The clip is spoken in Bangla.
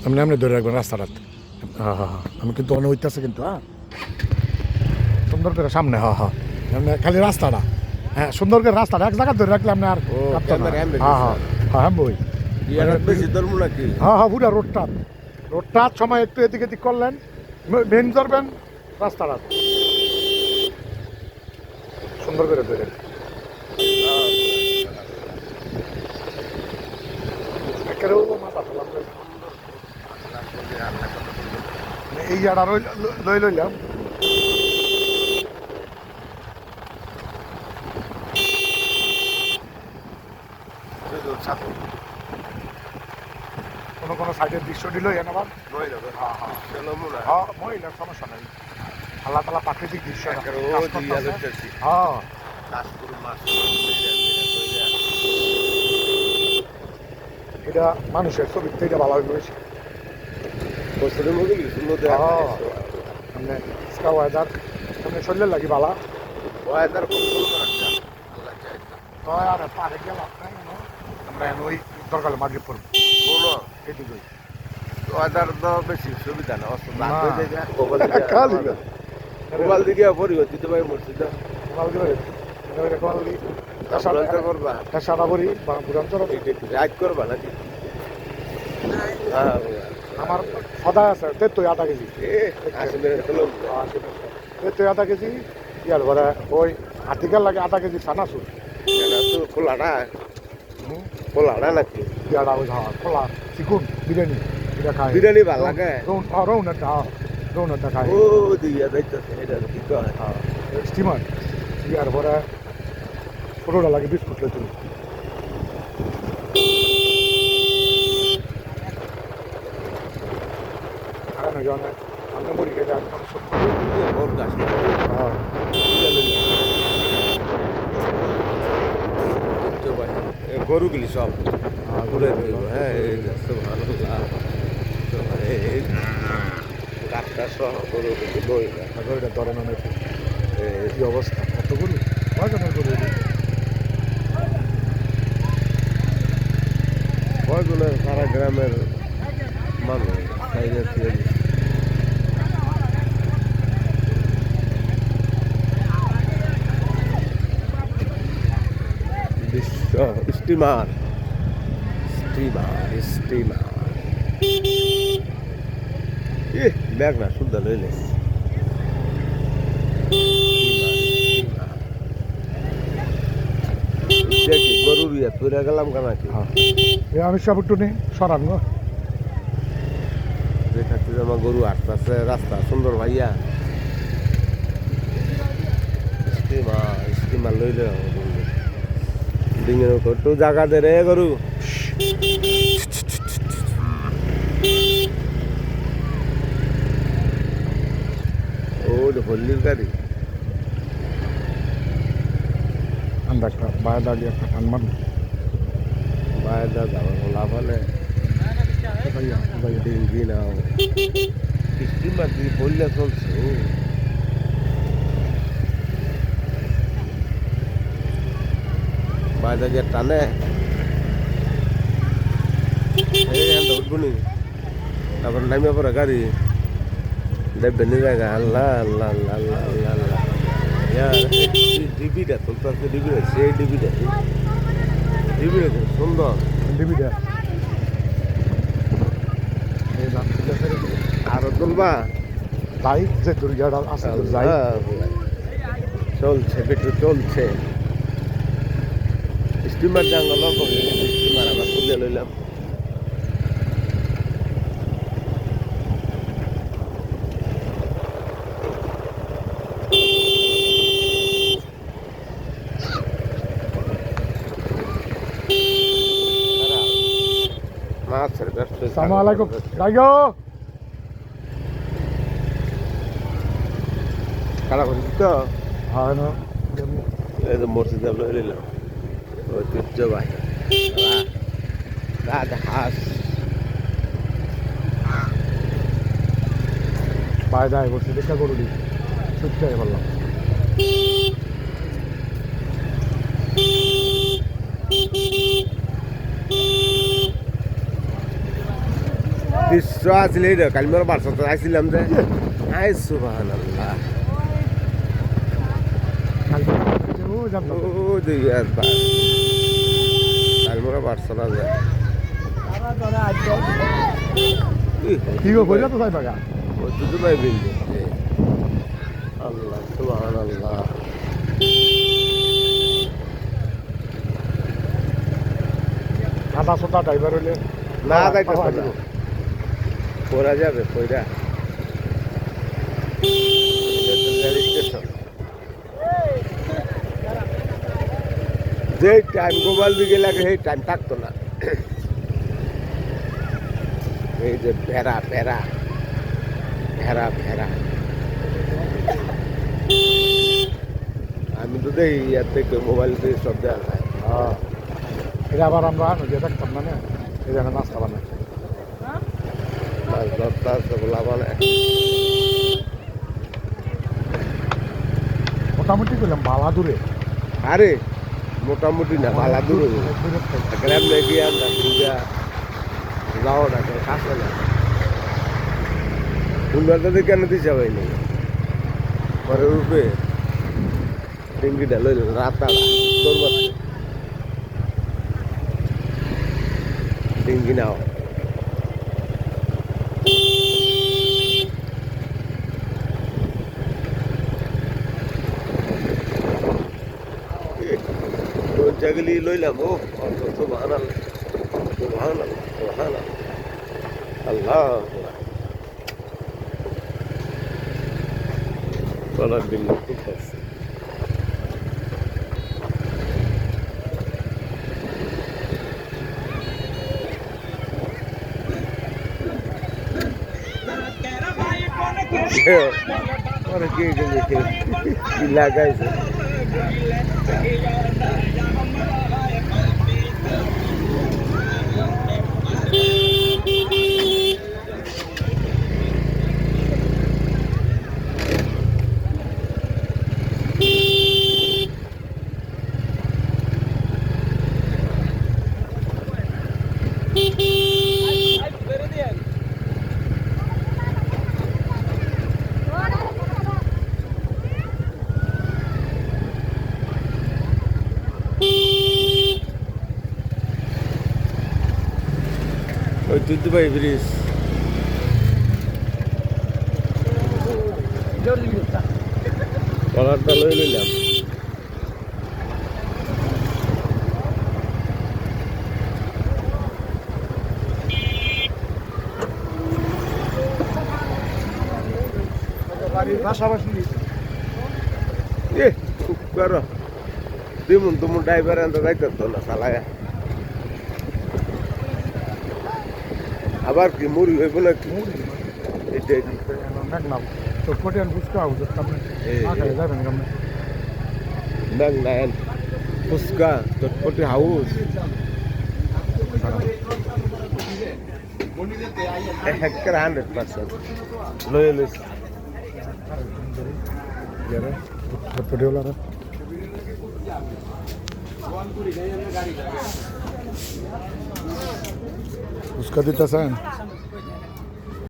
আপনি আপনি ধরে রাখবেন রাস্তাটা। হ্যাঁ হ্যাঁ হ্যাঁ, আমি কিন্তু অনেক হইতেছে কিন্তু। হ্যাঁ, সুন্দর করে সামনে। হ্যাঁ হ্যাঁ, এমনি খালি রাস্তাটা। হ্যাঁ, সুন্দর করে রাস্তাটা এক জায়গা ধরে রাখলে আপনি আর কাঁপতো না। হ্যাঁ হ্যাঁ হ্যাঁ হ্যাঁ বই। হ্যাঁ হ্যাঁ, পুরা রোডটা সময় একটু এদিক এদিক করলেন, মেন ধরবেন রাস্তাটা সুন্দর করে ধরে। একেবারেও মাথা ফেলাম এই জায়গাটা লইলাম। কোনো সাইডের দৃশ্য দিল এন আবার। হ্যাঁ হ্যাঁ হ্যাঁ, মহিলার সমস্যা নেই। আল্লাহ তালা প্রাকৃতিক দৃশ্য। হ্যাঁ, এটা মানুষের ছবির থেকে ভালো হয়েছে। ওয়েদার সামনে শরীরের লাগি বালা। আর পারে গেলাম আমরা ওই দরকার মাঝে পড়বো এদিকে। বেশি সুবিধা না মোবাইল দিকে পরিবর্তিত ভাই মসজিদ করবা সারা করি বা বুড়ান্তর রাইড করবা নাকি? আমার সদা আছে 73 কেজি। 73 কেজি ইয়ার পরে ওই আর্টিকেল লাগে 8 কেজি সানাসুর খোলা নাকি ইয়াটা ওই খোলা চিকুন বিরিয়ানি এটা খায়। বিরিয়ানি ভালো লাগে। রৌনটা খায়। ও দিয়া যাইতেছে এটা কি কয় স্টিমার ইয়ার পরে ছোটোটা লাগে বিস্কুট লেচু। গরুগুলি সব ঘুরে হ্যাঁ গাছটা সহ গরুগুলি বই গরুটা ধরে না কি অবস্থা, কত গরু কয়জনের গরু কয়গুলো সারা গ্রামের মানুষ বিশ্ব স্টিমার ব্যাগ না শুদ্ধ লইলে গরুর ইয়ে তুলে গেলাম কানাকি। আমি সব একটু নেই সরান গো দেখাচ্ছি আমার গরু আসতেছে রাস্তা সুন্দর ভাইয়া। স্টিমার লইলে ডিঙের উপর একটু জায়গা দে রে গরু। ও হল্লির গাড়ি আমরা একটা বাইরে দাঁড়িয়ে একটা টান মারব বাইরে যাওয়ার লাভ হলে ডিঙ্গি নাও স্টিমার দিয়ে বললে চলছে। বাইরে গিয়ে টানে উঠবনি তারপর নামিয়ে পড়ে গাড়ি দেখবেন জায়গা আল্লাহ আল্লাহ আল্লাহ আল্লাহ আল্লাহ আল্লাহ ডিবিটা চলতে ডিবিটা সেই ডিবিটা সুন্দর ডিবিটা আরো তুলবা যাই যে দুর্গাটা আছে যাই চলছে একটু চলছে স্টিমার জাঙ্গল স্টিমার আবার তুলে লইলাম। মাছের ব্যবসা আসসালামু আলাইকুম যাইও খারাপ হচ্ছে তো হয় না এই তো মসজিদ লইলাম ঐতিহ্যবাহী রাজহাঁস পায়ে দায় করছে দেখা করুন সত্যি বললাম। দৃশ্য আসলে এই কালি মোর বারসাতে আসছিলাম যে আই সুবহানাল্লাহ ও জানতো ও দুই একবার কালি মোর বারসাতে যায় কি গো কইলা তো যাই বাগা ও দুধ ভাই বিন্দু আল্লাহ সুবহানাল্লাহ আধা সোটা ড্রাইভার হইলে না যাইতে পারবো পড়া যাবে কইরা যে টাইম গোপাল দিকে লাগে সেই টাইম থাকতো না এই যে ভেড়া ভেড়া ভেড়া ভেড়া আমি তো দেখি ইয়ার থেকে মোবাইল দিয়ে সব দেওয়া যায় হ্যাঁ এটা আবার আমরা নদী থাকতাম না না এই জায়গায় নাস্তা বানাই মাছ ধরতা সব লাভানে মোটামুটি করলাম বালা দূরে আরে মোটামুটি না ভালো দূর গ্রাম নাকি আমরা পূজা যাও না কাছে না সুন্দরটা কেন দিছে হয়নি পরে রূপে ডিঙ্গিটা লইল রাতাড়া দৌড় ডিঙ্গি নাও জাগলি লইলাম ও সুবহানাল্লাহ সুবহানাল্লাহ সুবহানাল্লাহ আল্লাহ কলার দিন খুব আছে পরে কি লাগাইছে ঐতিহ্যবাহী ব্রিজ কলারটা লই লইলাম বাড়ির পাশাপাশি এ খুব করো দিমুন তোমার ড্রাইভার আনতে যাইতো না চালায়া আবার কি মুড়ি হইব না কি এটাই মেঘনাম তো কোটিয়ান ফুচকা হাউস আপনি যাবেন কেমন ব্যাং নাইন ফুচকা চটপটি হাউস হেক্টর 100% লয়ে লইস চটপটি হলো ফুচকা দিতেছেন